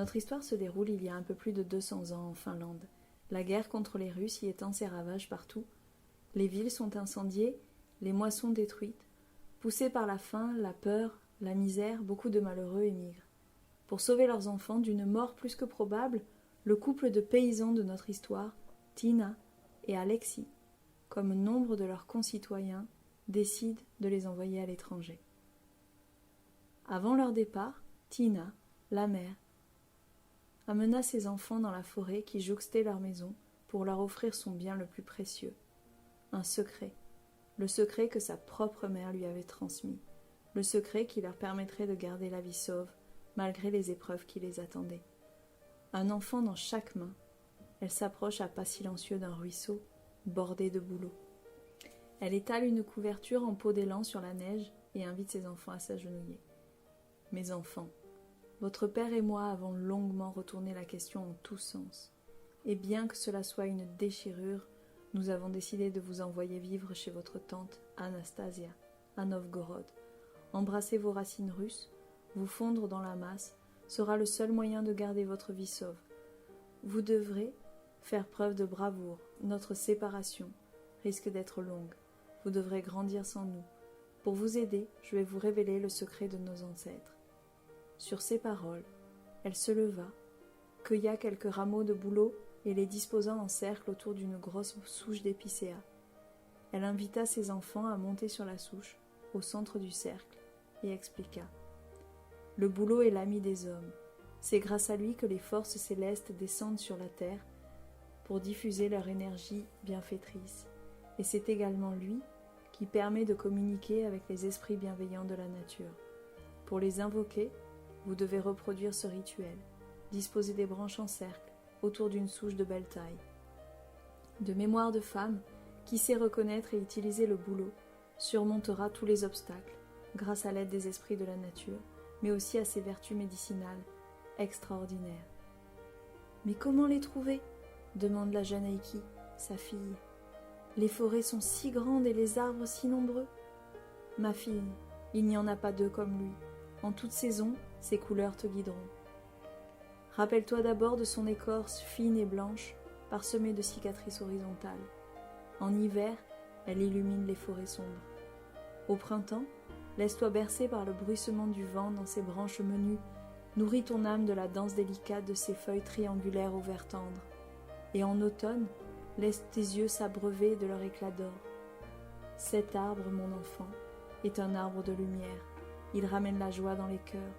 Notre histoire se déroule il y a un peu plus de 200 ans en Finlande. La guerre contre les Russes y étend ses ravages partout. Les villes sont incendiées, les moissons détruites. Poussés par la faim, la peur, la misère, beaucoup de malheureux émigrent. Pour sauver leurs enfants d'une mort plus que probable, le couple de paysans de notre histoire, Tina et Alexis, comme nombre de leurs concitoyens, décident de les envoyer à l'étranger. Avant leur départ, Tina, la mère, amena ses enfants dans la forêt qui jouxtait leur maison pour leur offrir son bien le plus précieux, un secret, le secret que sa propre mère lui avait transmis, le secret qui leur permettrait de garder la vie sauve malgré les épreuves qui les attendaient. Un enfant dans chaque main, elle s'approche à pas silencieux d'un ruisseau bordé de bouleaux. Elle étale une couverture en peau d'élan sur la neige et invite ses enfants à s'agenouiller. « Mes enfants, votre père et moi avons longuement retourné la question en tous sens, et bien que cela soit une déchirure, nous avons décidé de vous envoyer vivre chez votre tante Anastasia, à Novgorod. Embrasser vos racines russes, vous fondre dans la masse, sera le seul moyen de garder votre vie sauve. Vous devrez faire preuve de bravoure, notre séparation risque d'être longue, vous devrez grandir sans nous. Pour vous aider, je vais vous révéler le secret de nos ancêtres. » Sur ces paroles, elle se leva, cueilla quelques rameaux de bouleau et les disposa en cercle autour d'une grosse souche d'épicéa. Elle invita ses enfants à monter sur la souche, au centre du cercle, et expliqua. Le bouleau est l'ami des hommes. C'est grâce à lui que les forces célestes descendent sur la terre pour diffuser leur énergie bienfaitrice. Et c'est également lui qui permet de communiquer avec les esprits bienveillants de la nature. Pour les invoquer, vous devez reproduire ce rituel, disposer des branches en cercle autour d'une souche de belle taille. De mémoire de femme, qui sait reconnaître et utiliser le bouleau, surmontera tous les obstacles, grâce à l'aide des esprits de la nature, mais aussi à ses vertus médicinales extraordinaires. « Mais comment les trouver ?» demande la jeune Eiki, sa fille. « Les forêts sont si grandes et les arbres si nombreux. »« Ma fille, il n'y en a pas deux comme lui. En toute saison, ses couleurs te guideront. Rappelle-toi d'abord de son écorce fine et blanche, parsemée de cicatrices horizontales. En hiver, elle illumine les forêts sombres. Au printemps, laisse-toi bercer par le bruissement du vent dans ses branches menues, nourris ton âme de la danse délicate de ses feuilles triangulaires au vert tendre. Et en automne, laisse tes yeux s'abreuver de leur éclat d'or. Cet arbre, mon enfant, est un arbre de lumière. Il ramène la joie dans les cœurs,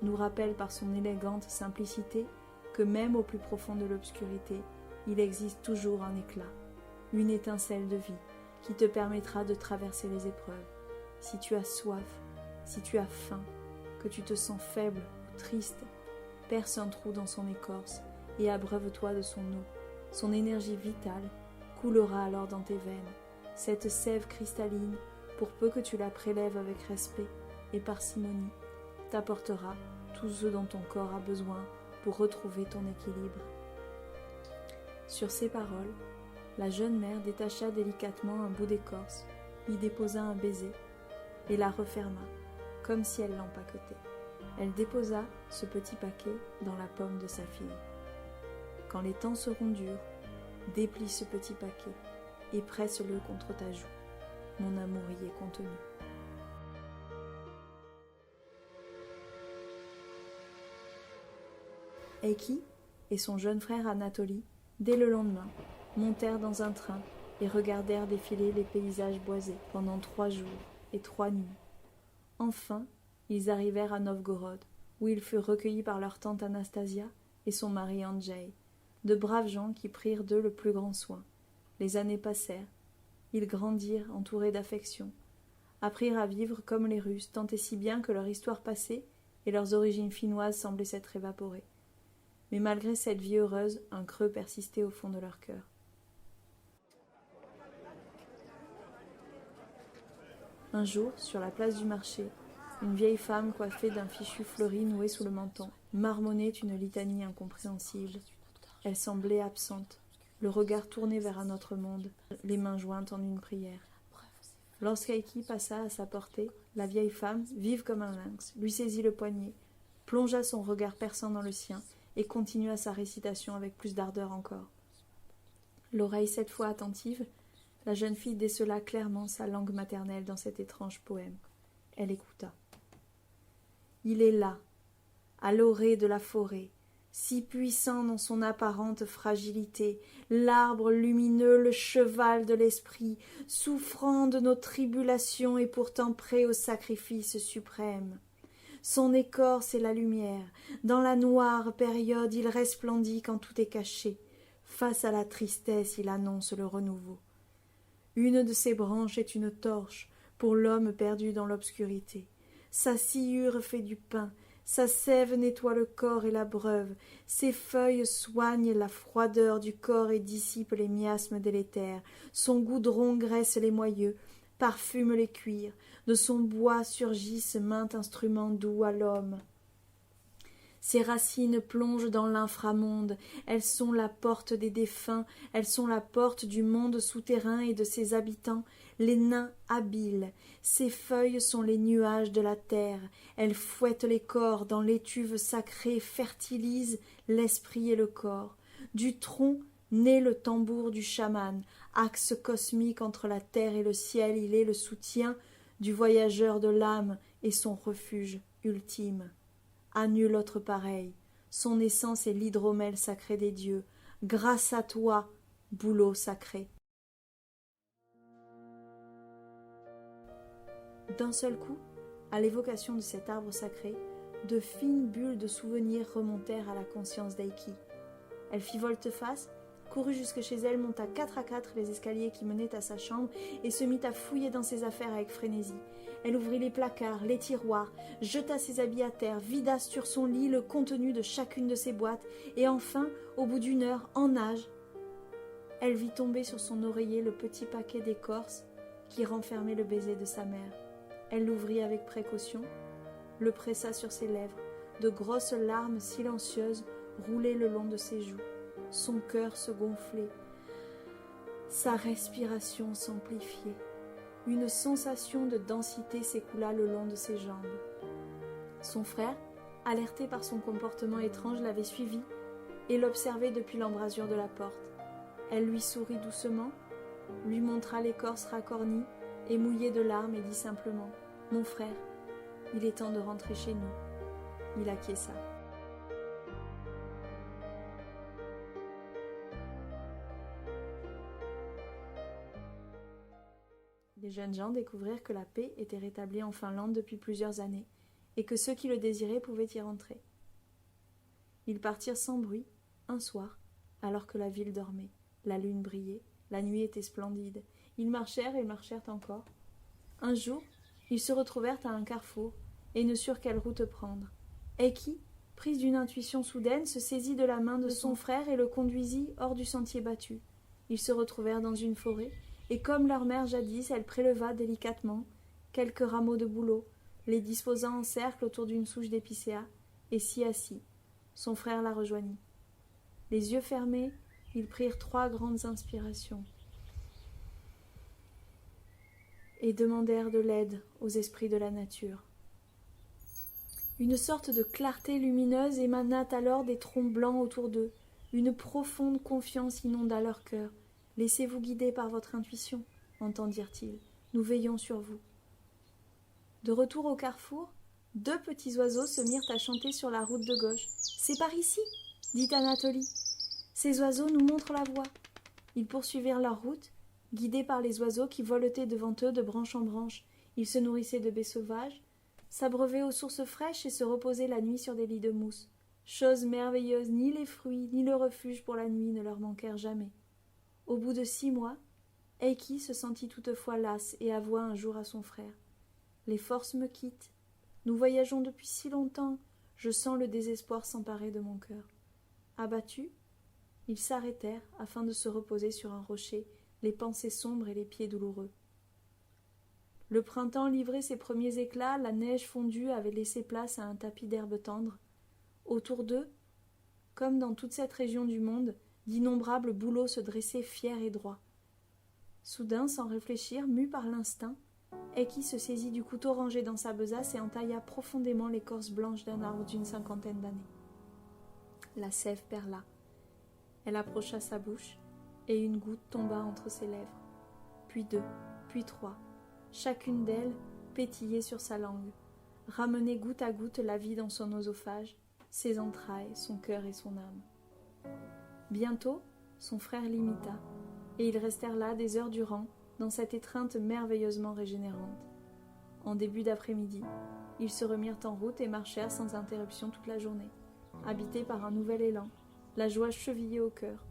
nous rappelle par son élégante simplicité que même au plus profond de l'obscurité, il existe toujours un éclat, une étincelle de vie qui te permettra de traverser les épreuves. Si tu as soif, si tu as faim, que tu te sens faible ou triste, perce un trou dans son écorce et abreuve-toi de son eau. Son énergie vitale coulera alors dans tes veines. Cette sève cristalline, pour peu que tu la prélèves avec respect et parcimonie, t'apportera tout ce dont ton corps a besoin pour retrouver ton équilibre. Sur ces paroles, la jeune mère détacha délicatement un bout d'écorce, y déposa un baiser et la referma, comme si elle l'empaquetait. Elle déposa ce petit paquet dans la paume de sa fille. Quand les temps seront durs, déplie ce petit paquet et presse-le contre ta joue. Mon amour y est contenu. Eiki et son jeune frère Anatoly, dès le lendemain, montèrent dans un train et regardèrent défiler les paysages boisés pendant 3 jours et 3 nuits. Enfin, ils arrivèrent à Novgorod, où ils furent recueillis par leur tante Anastasia et son mari Andrzej, de braves gens qui prirent d'eux le plus grand soin. Les années passèrent, ils grandirent entourés d'affection, apprirent à vivre comme les Russes, tant et si bien que leur histoire passée et leurs origines finnoises semblaient s'être évaporées. Mais malgré cette vie heureuse, un creux persistait au fond de leur cœur. Un jour, sur la place du marché, une vieille femme coiffée d'un fichu fleuri noué sous le menton marmonnait une litanie incompréhensible. Elle semblait absente, le regard tourné vers un autre monde, les mains jointes en une prière. Lorsqu'Eiki passa à sa portée, la vieille femme, vive comme un lynx, lui saisit le poignet, plongea son regard perçant dans le sien et continua sa récitation avec plus d'ardeur encore. L'oreille cette fois attentive, la jeune fille décela clairement sa langue maternelle dans cet étrange poème. Elle écouta. Il est là, à l'orée de la forêt, si puissant dans son apparente fragilité, l'arbre lumineux, le cheval de l'esprit, souffrant de nos tribulations et pourtant prêt au sacrifice suprême. Son écorce est la lumière, dans la noire période il resplendit quand tout est caché, face à la tristesse il annonce le renouveau. Une de ses branches est une torche pour l'homme perdu dans l'obscurité. Sa sciure fait du pain, sa sève nettoie le corps et la breuve, ses feuilles soignent la froideur du corps et dissipent les miasmes délétères, son goudron graisse les moyeux, parfume les cuirs, de son bois surgissent maints instruments doux à l'homme. Ses racines plongent dans l'inframonde, elles sont la porte des défunts, elles sont la porte du monde souterrain et de ses habitants, les nains habiles. Ses feuilles sont les nuages de la terre, elles fouettent les corps dans l'étuve sacrée, fertilisent l'esprit et le corps. Du tronc naît le tambour du chaman, axe cosmique entre la terre et le ciel, il est le soutien du voyageur de l'âme et son refuge ultime. À nul autre pareil, son essence est l'hydromel sacré des dieux. Grâce à toi, bouleau sacré. D'un seul coup, à l'évocation de cet arbre sacré, de fines bulles de souvenirs remontèrent à la conscience d'Eiki. Elle fit volte-face, courut jusque chez elle, monta 4 à 4 les escaliers qui menaient à sa chambre et se mit à fouiller dans ses affaires avec frénésie. Elle ouvrit les placards, les tiroirs, jeta ses habits à terre, vida sur son lit le contenu de chacune de ses boîtes, et enfin, au bout d'1 heure, en nage, elle vit tomber sur son oreiller le petit paquet d'écorce qui renfermait le baiser de sa mère. Elle l'ouvrit avec précaution, le pressa sur ses lèvres, de grosses larmes silencieuses roulaient le long de ses joues, son cœur se gonflait, sa respiration s'amplifiait. Une sensation de densité s'écoula le long de ses jambes. Son frère, alerté par son comportement étrange, l'avait suivi et l'observait depuis l'embrasure de la porte. Elle lui sourit doucement, lui montra l'écorce racornie et mouillée de larmes et dit simplement « Mon frère, il est temps de rentrer chez nous. » Il acquiesça. Les jeunes gens découvrirent que la paix était rétablie en Finlande depuis plusieurs années et que ceux qui le désiraient pouvaient y rentrer. Ils partirent sans bruit, un soir, alors que la ville dormait. La lune brillait, la nuit était splendide. Ils marchèrent et marchèrent encore. Un jour, ils se retrouvèrent à un carrefour et ne surent quelle route prendre. Eiki, prise d'une intuition soudaine, se saisit de la main de son frère et le conduisit hors du sentier battu. Ils se retrouvèrent dans une forêt, et comme leur mère jadis, elle préleva délicatement quelques rameaux de bouleau, les disposa en cercle autour d'une souche d'épicéa, et s'y assit. Son frère la rejoignit. Les yeux fermés, ils prirent 3 grandes inspirations et demandèrent de l'aide aux esprits de la nature. Une sorte de clarté lumineuse émana alors des troncs blancs autour d'eux. Une profonde confiance inonda leur cœur. « Laissez-vous guider par votre intuition, » entendirent-ils. « Nous veillons sur vous. » De retour au carrefour, 2 petits oiseaux se mirent à chanter sur la route de gauche. « C'est par ici, » dit Anatolie. « Ces oiseaux nous montrent la voie. » Ils poursuivirent leur route, guidés par les oiseaux qui voletaient devant eux de branche en branche. Ils se nourrissaient de baies sauvages, s'abreuvaient aux sources fraîches et se reposaient la nuit sur des lits de mousse. Chose merveilleuse, ni les fruits, ni le refuge pour la nuit ne leur manquèrent jamais. Au bout de 6 mois, Eiki se sentit toutefois lasse et avoua un jour à son frère. « Les forces me quittent. Nous voyageons depuis si longtemps. Je sens le désespoir s'emparer de mon cœur. » Abattus, ils s'arrêtèrent afin de se reposer sur un rocher, les pensées sombres et les pieds douloureux. Le printemps livrait ses premiers éclats, la neige fondue avait laissé place à un tapis d'herbes tendres. Autour d'eux, comme dans toute cette région du monde, d'innombrables bouleaux se dressaient fiers et droits. Soudain, sans réfléchir, mû par l'instinct, Eiki se saisit du couteau rangé dans sa besace et entailla profondément l'écorce blanche d'un arbre d'une 50aine d'années. la sève perla. Elle approcha sa bouche, et une goutte tomba entre ses lèvres. Puis deux, puis trois. Chacune d'elles pétillait sur sa langue, ramenait goutte à goutte la vie dans son oesophage, ses entrailles, son cœur et son âme. Bientôt, son frère l'imita, et ils restèrent là des heures durant, dans cette étreinte merveilleusement régénérante. En début d'après-midi, ils se remirent en route et marchèrent sans interruption toute la journée, habités par un nouvel élan, la joie chevillée au cœur.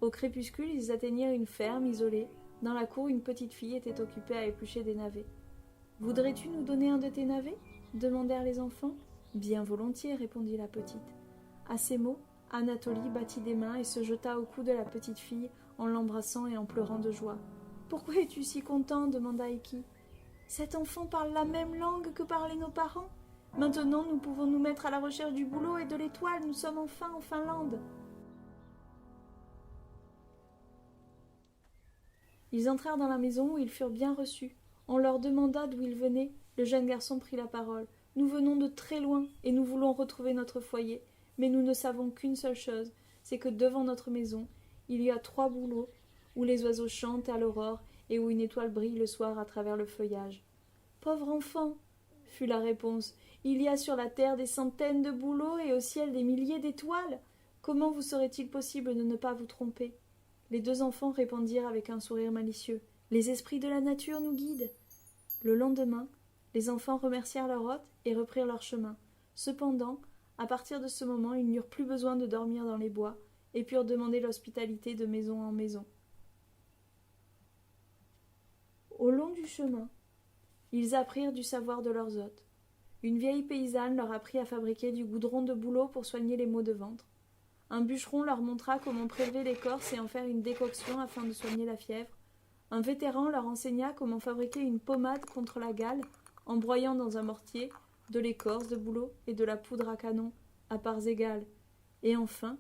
Au crépuscule, ils atteignirent une ferme isolée. Dans la cour, une petite fille était occupée à éplucher des navets. « Voudrais-tu nous donner un de tes navets » demandèrent les enfants. « Bien volontiers, » répondit la petite. À ces mots, Anatolie battit des mains et se jeta au cou de la petite fille en l'embrassant et en pleurant de joie. « Pourquoi es-tu si content » demanda Eki. « Cet enfant parle la même langue que parlaient nos parents. Maintenant, nous pouvons nous mettre à la recherche du boulot et de l'étoile. Nous sommes enfin en Finlande. » Ils entrèrent dans la maison où ils furent bien reçus. On leur demanda d'où ils venaient. Le jeune garçon prit la parole. « Nous venons de très loin et nous voulons retrouver notre foyer. Mais nous ne savons qu'une seule chose, c'est que devant notre maison, il y a 3 bouleaux où les oiseaux chantent à l'aurore et où une étoile brille le soir à travers le feuillage. »« Pauvre enfant !» fut la réponse. « Il y a sur la terre des centaines de bouleaux et au ciel des milliers d'étoiles. Comment vous serait-il possible de ne pas vous tromper ?» Les 2 enfants répondirent avec un sourire malicieux. « Les esprits de la nature nous guident. » Le lendemain, les enfants remercièrent leur hôte et reprirent leur chemin. Cependant, à partir de ce moment, ils n'eurent plus besoin de dormir dans les bois et purent demander l'hospitalité de maison en maison. Au long du chemin, ils apprirent du savoir de leurs hôtes. Une vieille paysanne leur apprit à fabriquer du goudron de bouleau pour soigner les maux de ventre. Un bûcheron leur montra comment prélever l'écorce et en faire une décoction afin de soigner la fièvre. Un vétéran leur enseigna comment fabriquer une pommade contre la gale en broyant dans un mortier de l'écorce de bouleau et de la poudre à canon à parts égales. Et enfin,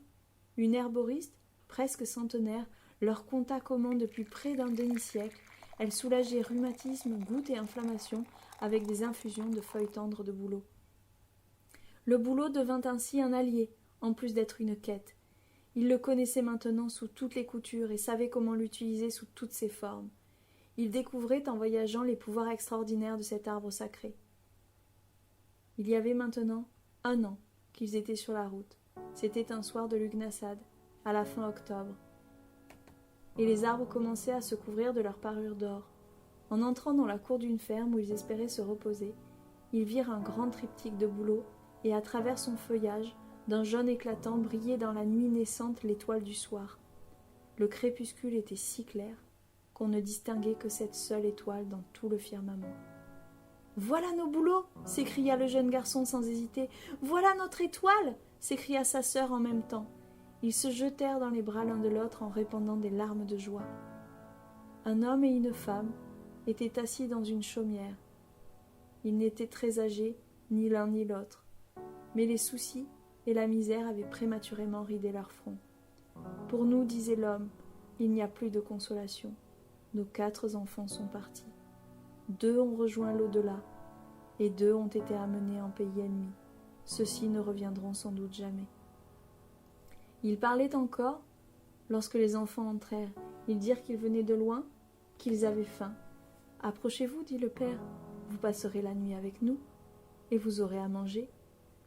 une herboriste, presque centenaire, leur conta comment depuis près d'un demi-siècle, elle soulageait rhumatisme, goutte et inflammation avec des infusions de feuilles tendres de bouleau. Le bouleau devint ainsi un allié, en plus d'être une quête. Il le connaissait maintenant sous toutes les coutures et savait comment l'utiliser sous toutes ses formes. Il découvrait en voyageant les pouvoirs extraordinaires de cet arbre sacré. Il y avait maintenant 1 an qu'ils étaient sur la route. C'était un soir de Lughnasadh, à la fin octobre. Et les arbres commençaient à se couvrir de leur parure d'or. En entrant dans la cour d'une ferme où ils espéraient se reposer, ils virent un grand triptyque de bouleau et à travers son feuillage, d'un jaune éclatant, brillait dans la nuit naissante l'étoile du soir. Le crépuscule était si clair qu'on ne distinguait que cette seule étoile dans tout le firmament. « Voilà nos bouleaux !» s'écria le jeune garçon sans hésiter. « Voilà notre étoile !» s'écria sa sœur en même temps. Ils se jetèrent dans les bras l'un de l'autre en répandant des larmes de joie. Un homme et une femme étaient assis dans une chaumière. Ils n'étaient très âgés, ni l'un ni l'autre, mais les soucis et la misère avaient prématurément ridé leur front. « Pour nous, disait l'homme, il n'y a plus de consolation. Nos 4 enfants sont partis. 2 ont rejoint l'au-delà, et 2 ont été amenés en pays ennemi. Ceux-ci ne reviendront sans doute jamais. » Ils parlaient encore lorsque les enfants entrèrent. Ils dirent qu'ils venaient de loin, qu'ils avaient faim. « Approchez-vous, dit le père, vous passerez la nuit avec nous, et vous aurez à manger.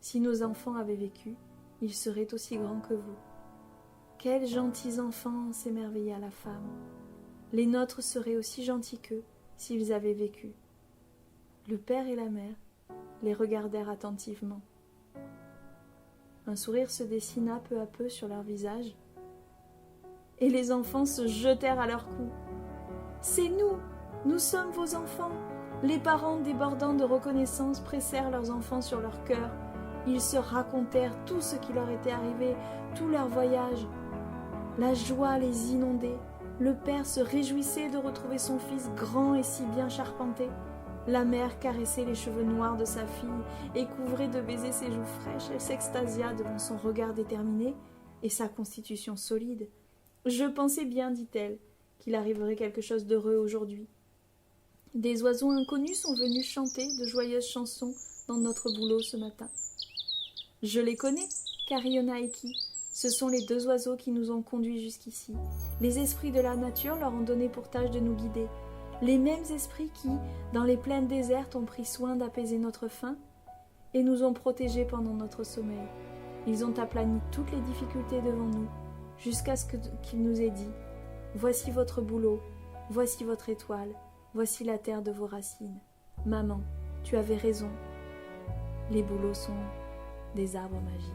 Si nos enfants avaient vécu, ils seraient aussi grands que vous. »« Quels gentils enfants !» s'émerveilla la femme. « Les nôtres seraient aussi gentils qu'eux, s'ils avaient vécu. » Le père et la mère les regardèrent attentivement. Un sourire se dessina peu à peu sur leur visage, et les enfants se jetèrent à leur cou. « C'est nous! Nous sommes vos enfants !» Les parents, débordant de reconnaissance, pressèrent leurs enfants sur leur cœur. Ils se racontèrent tout ce qui leur était arrivé, tout leur voyage. La joie les inondait. Le père se réjouissait de retrouver son fils grand et si bien charpenté. La mère caressait les cheveux noirs de sa fille et couvrait de baisers ses joues fraîches. Elle s'extasia devant son regard déterminé et sa constitution solide. « Je pensais bien, dit-elle, qu'il arriverait quelque chose d'heureux aujourd'hui. Des oiseaux inconnus sont venus chanter de joyeuses chansons dans notre bouleau ce matin. Je les connais, Karionaiki, ce sont les 2 oiseaux qui nous ont conduits jusqu'ici. Les esprits de la nature leur ont donné pour tâche de nous guider. Les mêmes esprits qui, dans les plaines désertes, ont pris soin d'apaiser notre faim et nous ont protégés pendant notre sommeil. Ils ont aplani toutes les difficultés devant nous, jusqu'à ce qu'il nous ait dit « Voici votre boulot, voici votre étoile, voici la terre de vos racines. Maman, tu avais raison, les bouleaux sont des arbres magiques. »